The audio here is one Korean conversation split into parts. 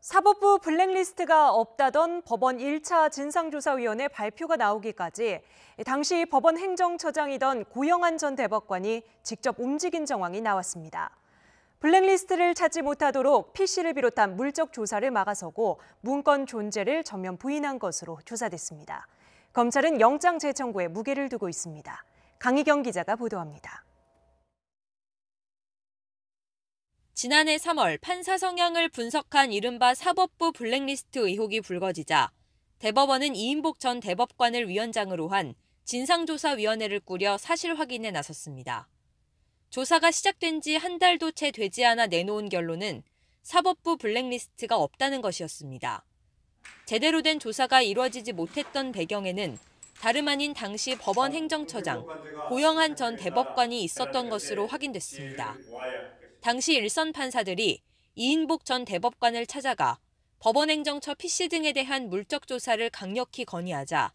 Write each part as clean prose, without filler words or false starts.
사법부 블랙리스트가 없다던 법원 1차 진상조사위원회 발표가 나오기까지 당시 법원 행정처장이던 고영한 전 대법관이 직접 움직인 정황이 나왔습니다. 블랙리스트를 찾지 못하도록 PC를 비롯한 물적 조사를 막아서고 문건 존재를 전면 부인한 것으로 조사됐습니다. 검찰은 영장 재청구에 무게를 두고 있습니다. 강희경 기자가 보도합니다. 지난해 3월 판사 성향을 분석한 이른바 사법부 블랙리스트 의혹이 불거지자 대법원은 이인복 전 대법관을 위원장으로 한 진상조사위원회를 꾸려 사실 확인에 나섰습니다. 조사가 시작된 지 한 달도 채 되지 않아 내놓은 결론은 사법부 블랙리스트가 없다는 것이었습니다. 제대로 된 조사가 이루어지지 못했던 배경에는 다름 아닌 당시 법원 행정처장 고영한 전 대법관이 있었던 것으로 확인됐습니다. 당시 일선 판사들이 이인복 전 대법관을 찾아가 법원행정처 PC 등에 대한 물적 조사를 강력히 건의하자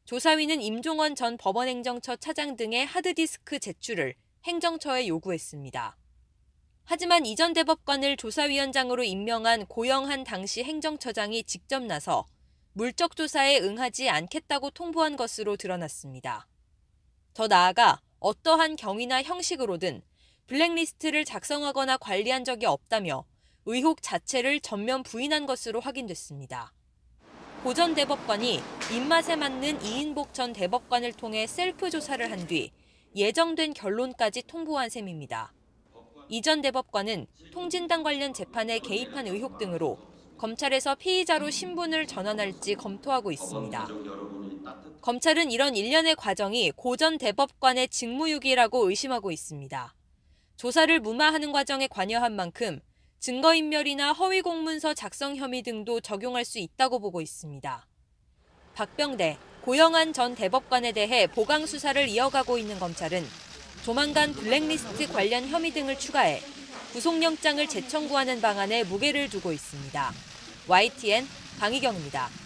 조사위는 임종원 전 법원행정처 차장 등의 하드디스크 제출을 행정처에 요구했습니다. 하지만 이 전 대법관을 조사위원장으로 임명한 고영한 당시 행정처장이 직접 나서 물적 조사에 응하지 않겠다고 통보한 것으로 드러났습니다. 더 나아가 어떠한 경위나 형식으로든 블랙리스트를 작성하거나 관리한 적이 없다며 의혹 자체를 전면 부인한 것으로 확인됐습니다. 고 전 대법관이 입맛에 맞는 이인복 전 대법관을 통해 셀프 조사를 한 뒤 예정된 결론까지 통보한 셈입니다. 이 전 대법관은 통진당 관련 재판에 개입한 의혹 등으로 검찰에서 피의자로 신분을 전환할지 검토하고 있습니다. 검찰은 이런 일련의 과정이 고 전 대법관의 직무유기라고 의심하고 있습니다. 조사를 무마하는 과정에 관여한 만큼 증거인멸이나 허위공문서 작성 혐의 등도 적용할 수 있다고 보고 있습니다. 박병대, 고영한 전 대법관에 대해 보강 수사를 이어가고 있는 검찰은 조만간 블랙리스트 관련 혐의 등을 추가해 구속영장을 재청구하는 방안에 무게를 두고 있습니다. YTN 강희경입니다.